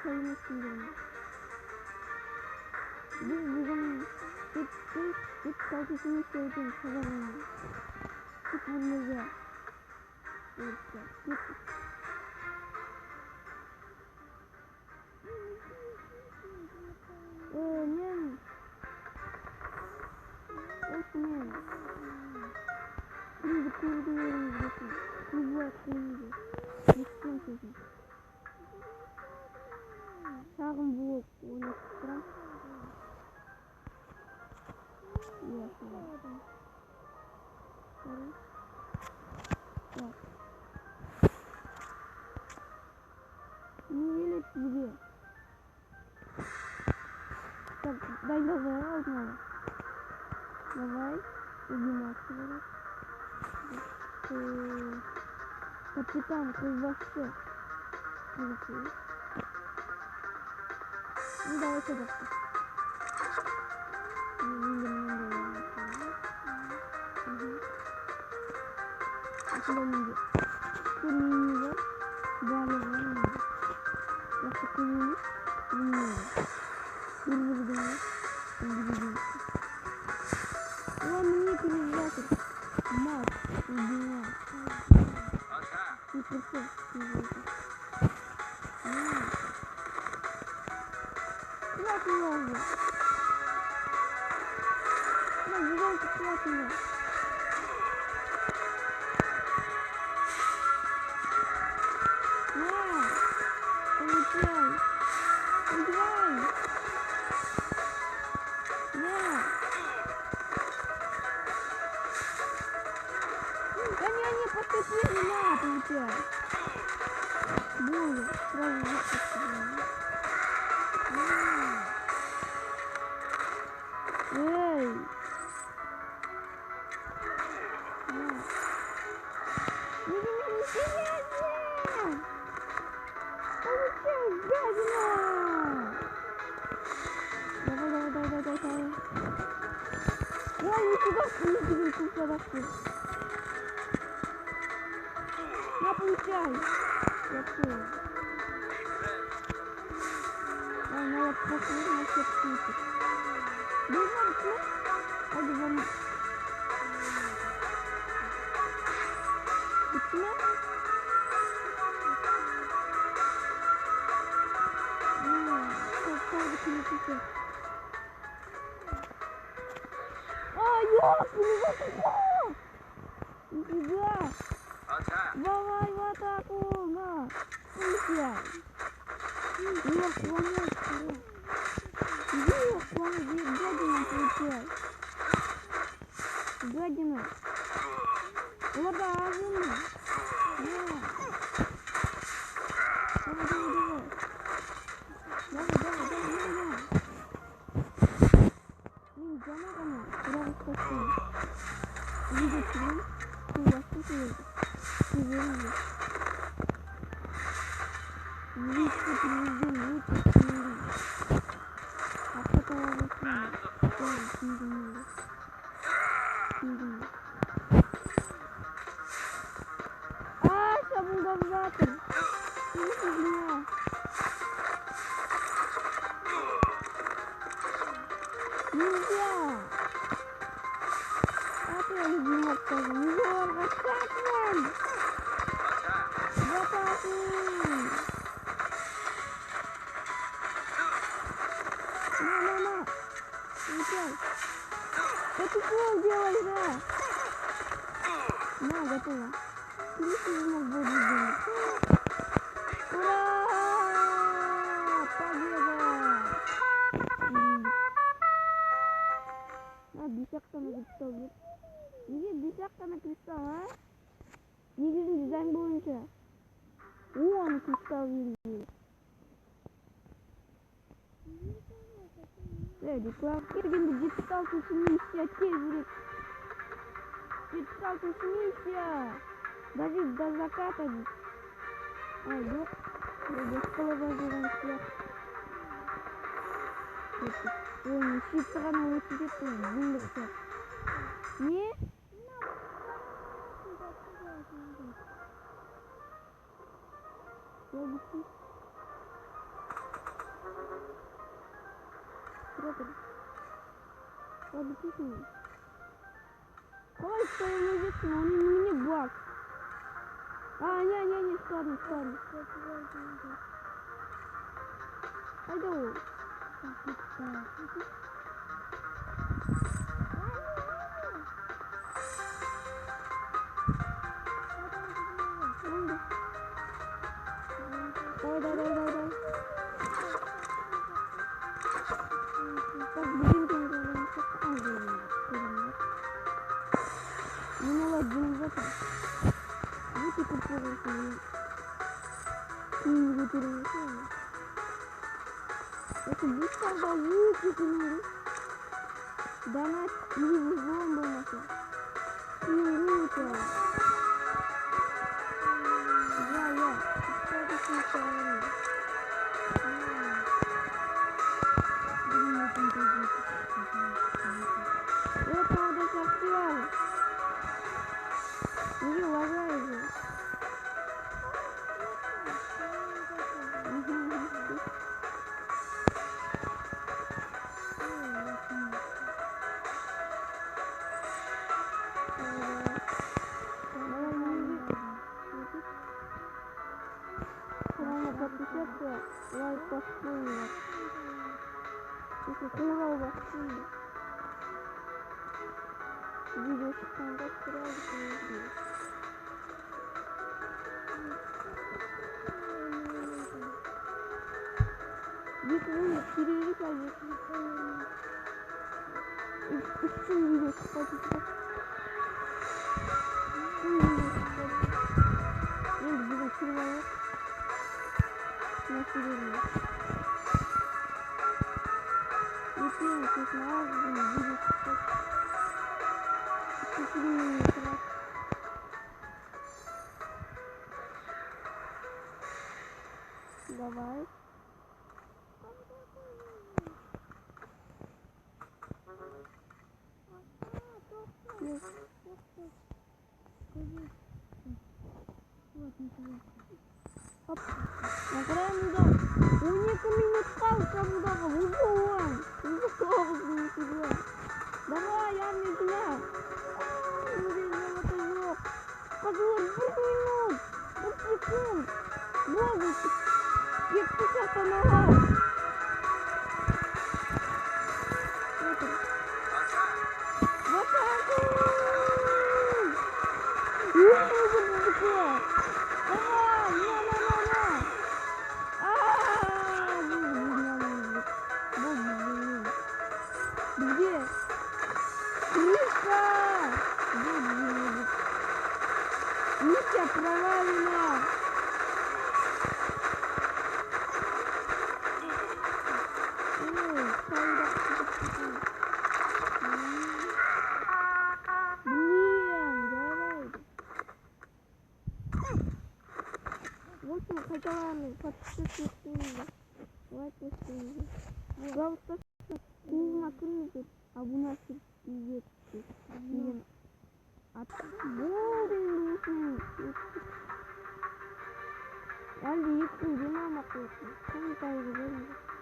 sayılmasın diyorum. Biz bugün git kalkışını sevdim sabahına. Git bunları. Git. Nem. Osman. Şimdi kurdularımız bakın. Kızlar kıyımdı. Gittim sözüm. Sağım bu. Onu tutturam. Yaşadım. Bak. Niye öyle gidiyor? Так, давай, возьмем. Давай, подниматься. Капитан, колбасы. Ну, давай сюда. Я получаю. Я все. Надо посмотреть на все птицы. Должен быть. Один. Почему? Нифига! Давай в атаку! На! Получай! Его сломать! Его сломать! Гадина получай! Гадина! Вода, азина! Давай! Замагана! Сразу спасибо! Видите, да? Что ты делаешь, да? На, готово. Ура! Победа! Десятка на кристалл. Неге десятка на кристалл, а? Негізін дизайн бойынша 10 кристалл берілді. Реклам кергенде 76 миссия тезірек. 76 миссия. Даже до заката. Ай, жоқ. Без қолаба жүрген сияқты. Ой, шипті ғана өтіп кетті. Бұлдықта. Не? Братан. Ладно, тихо. Давай стоим здесь, но он не баг. Не, складно. Пойду. Давай. Так, будем ну ладно, вот. Вот и попробуем. Не перенесем. Это быстро будет, донат не вызвал бы не утром. Я. Что-то случайно. Вот надо совсем. Не лагай же. Подписаться, лайк поставить. Если курал вакцину. Видео там сразу. Если перерыв, если видео подписаться. Нет, буду человек. На середине. И первый сигнал будет давай. Оп. Награем удар. Он 2 минут қалды бұдағы. Уже давай, я не знаю. Қазір 1 минут. 1 секунд. Богу. 50 канала. Вот так. Где? Крыша! Митя, правильно! Давай. В общем, хотела подписаться. Лайк поставить. Пожалуйста, нужно крылья, а у нас идет. Әлде 2 күнде ме мақұлсың? Комментарий жазыңыз.